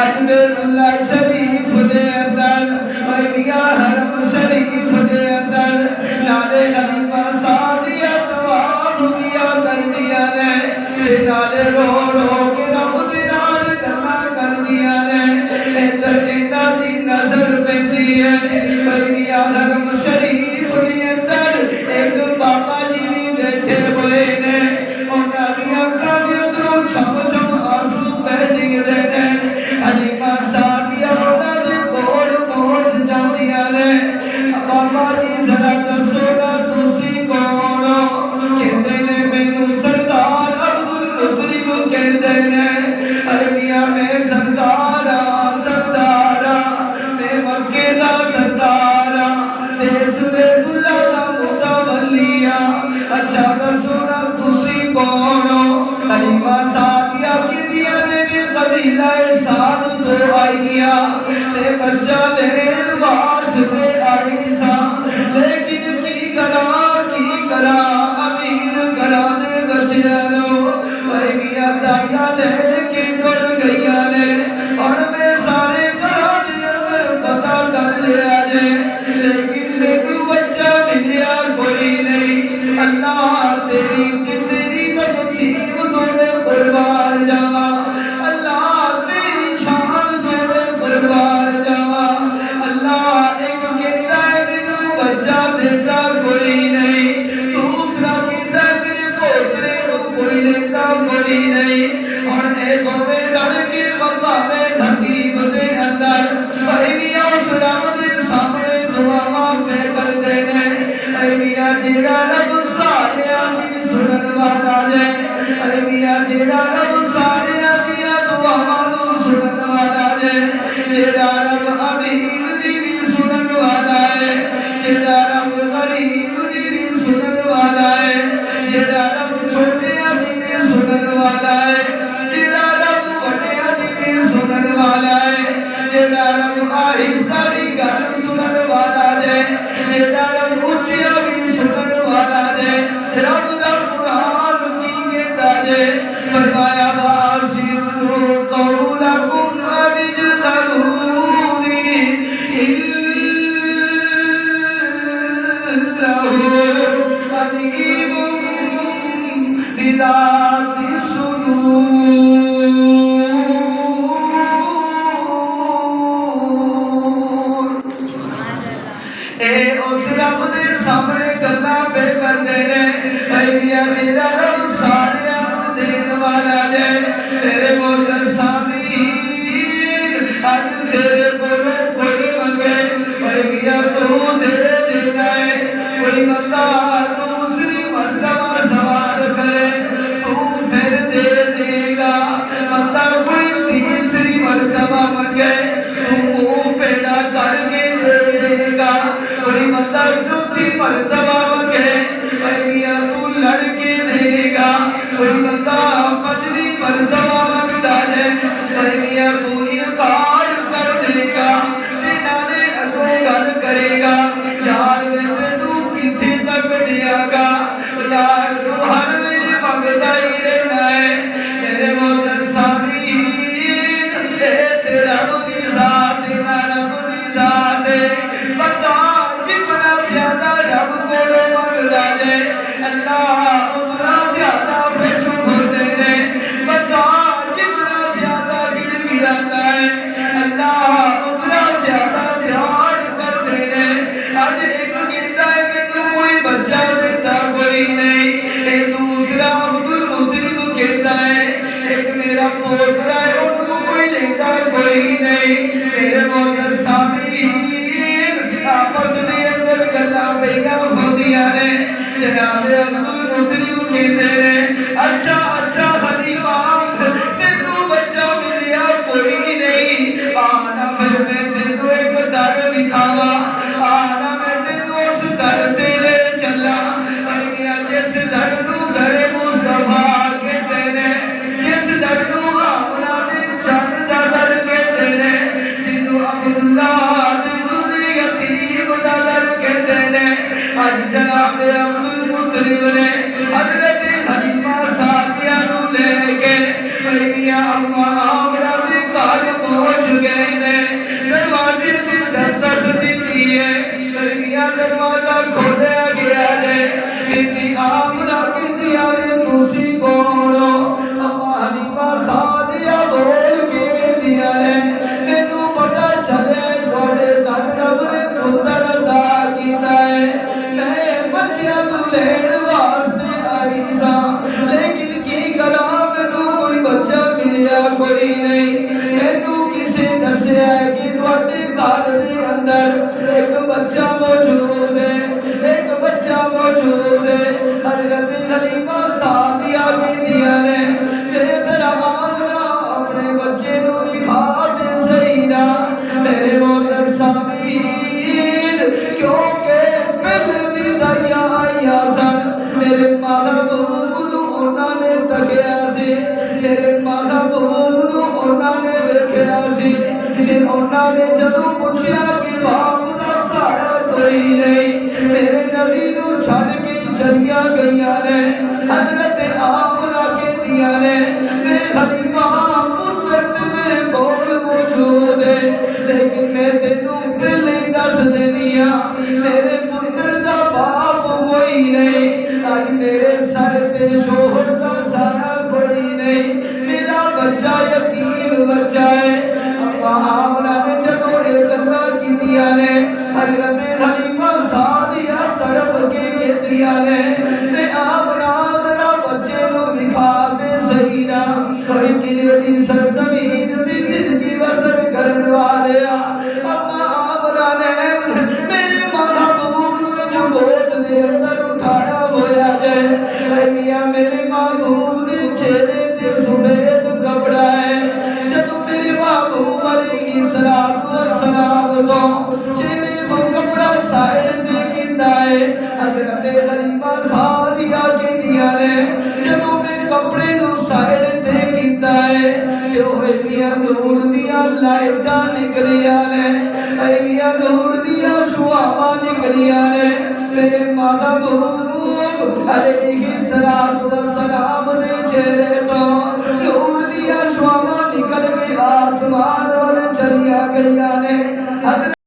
اج بیت اللہ شریف دے اندر میاں حرم شریف دے اندر نالے حلیمہ سعدیہ طواف کیا کر دیا نے تے نالے رو رو کے رب دے نال گلاں کر دیا نے ادھر انہاں دی نظر پیندی ہے میاں حرم شریف دے اندر ایک بابا جی بھی بیٹھے ہوئے نے انہاں دی اکھاں دے اندروں چھم چھم آنسو پہ ڈگدے نے حلیمہ سعدیہ انہاں دے کول پہنچ جاندیاں نے بابا جی ذرا دسو نا تسی کون ہو کہندے نے مینوں سردار عبدالمطلب کہندے نے اے میاں میں سردار میں مکے دا سردار تے اس بیت اللہ دا متولی اچھا دسو نا تسی کون ہو حلیمہ سعدیہ کہندیاں نے میں قبیلہ سعد تو آئیاں تے بچہ لین واسطے آئی سا لیکن کی کرا امیر کرا دے بچیاں نو اے میاں دایا لے کے ٹر گئیاں نے اور میں سارے کرا دے اندر پتا کر لیا جے لیکن میرے بچہ ملیا کوئی نہیں اللہ تیری تقسیم تو میں قربان جاوا اللہ تیری شان تو میں قربان جاوا اللہ ایک کہتا ہے مینوں بچہ دیتا کوئی نہیں دوسرا کہتا ہے میرے پوترے نو کوئی لیتا کوئی نہیں اور اے دوویں رل کے مقام خطیب دے اندر اے میاں اس رب دے سامنے دعاواں پہ کردے نے اے میاں جیڑا رب ساریاں دی سنن والا جے اے میاں جیڑا رب ساریاں دیاں دعاواں نو سنن والا جے جیڑا رب امیر دی بھی سنن والا ہے جیڑا رب غریب دی بھی سنن والا ہے جیڑا رب چھوٹیاں دی بھی سنن والا ہے جیڑا رب وڈیاں دی بھی سنن والا ہے جیڑا رب آہستہ بھی گل سنن والا ہے جیڑا رب اچھیاں بھی سنن والا ہے رب دا قرآن کی کہتا ہے فرمایا وَأَسِرُّوا قَوْلَكُمْ أَوِ اجْهَرُوا بِهِ إِنَّهُ عَلِيمٌ بِذَاتِ الصُّدُورِ اے اس رب دے سامنے گلاں پہ کردے نے اے میاں جیڑا رب ساریاں نو دین والا جے تیرے موجود سامین اج تیرے کولوں کوئی منگے اے میاں تو دے دینا ہے کوئی بندہ دوسری مرتبہ سوال کرے تو پھر دے دے گا بندہ کوئی تیسری مرتبہ منگے تو منہ پیڑا کر کے دے دے گا کوئی بندہ چوتھی مرتبہ منگے اے میاں تو لڑ کے دے گا کوئی بندہ پنجویں مرتبہ منگدا ہے اے میاں تو انکار کر دے گا تے نالے اگوں گل کرے گا یار میں تینوں کتھے تک دیا گا یار تو ہر ویلے منگدا ہی رہنا ہے میرے موجود سامعین اے تیرا دی ذات نہ رب دی ذات بندہ جتنا زیادہ رب کو منگدا جے اللہ اتنا زیادہ خوش ہوتے نے بندہ جتنا زیادہ گڑ گڑاتا ہے اللہ اتنا زیادہ پیار کرتے نے اج ایک کہتا ہے مینوں کوئی بچہ دیتا کوئی نہیں اے دوسرا عبدالمطلب کہتا ہے ایک میرا پوترا ہے انہوں کوئی لیتا کوئی نہیں میرے موجود سامعین آپس دے اندر گلاں پئیاں ہوندیاں نے جناب عبدالمطلب کہتے نے اچھا حلیمہ تینوں بچہ ملیا کوئی نہیں آنا پھر میں تینوں ایک در دکھاوا آنا میں تینوں اس در تے لے چلا اے میاں جس در نو در مصطفیٰ کہتے نے جس در نو آمنہ دے چند دا در کہتے نے جنوں عبداللہ دے نوری یتیم دا در کہتے نے آج جناب عبدالمطلب نے حضرت حلیمہ سعدیہ نو لے کے میاں اماں آمنہ دے گھر پہنچ گئے نے دروازے تے دستک دیتی ہے میاں دروازہ کھولیا گیا ہے بی بی آمنہ کہندیاں نے تسی کون ہو اما حلیمہ سعدیہ بول کے کہندیاں نے مینوں پتہ چلے تواڈے گھر رب نے پتر عطا کیتا ہے میں بچیاں نوں لین واسطے آئی ساں لیکن کی کراں مینوں کوئی بچہ ملیا کوئی نہیں مینوں کسے دسیا ہے کہ تواڈے گھر دے اندر ایک بچہ موجود ہے ایک بچہ موجود ہے حضرت حلیمہ سعدیہ کہندیاں نے میرے ذرا آمنہ اپنے بچے نوں وکھا دے صحیح نا میرے محترم سامعین کیونکہ پہل بھی دائیاں آئیاں سن میرے محبوب نوں انہاں نے تکیا سی میرے محبوب نوں انہاں نے ویکھیا سی کہ انہاں نے جدوں پوچھیا کہ باپ دا سایہ کوئی نہیں میرے نبی نوں چھڈ کے چلیاں گئیاں نے حضرت آمنہ کہندیاں نے میں حلیمہ پتر تے میرے کول موجود ہے لیکن میں تینوں پہلے ہی دس دینی ہاں میرے پتر دا باپ کوئی نہیں اج میرے سر تے شوہر دا سایہ کوئی نہیں میرا بچہ یتیم بچہ ہے اما آمنہ نے جدوں اے گلاں کیتیاں نے حضرت حلیمہ سعدیہ تڑپ کے کہندیاں نے میں آمنہ ذرا بچے نوں وکھا دے صحیح نا کوئی قلعے دی سرزمین تے زندگی بسر کرن والیا اما آمنہ نے میرے محبوب نوں جو گود دے اندر اٹھایا ہویا جائے اے میاں میرے محبوب دے چہرے تے سفید کپڑا ہے جدوں میرے محبوب علیہ الصلوۃ والسلام تو چہرے تو کپڑا سائیڈ تے کیتا ہے حضرت حلیمہ سعدیہ کہندیاں نے جدوں میں کپڑے نوں سائیڈ تے کیتا ہے کہ اوے میاں نور دیاں لائٹاں نکلیاں نے اے میاں نور دیاں شعاعاں نکلیاں نے میرے محبوب علیہ الصلوۃ والسلام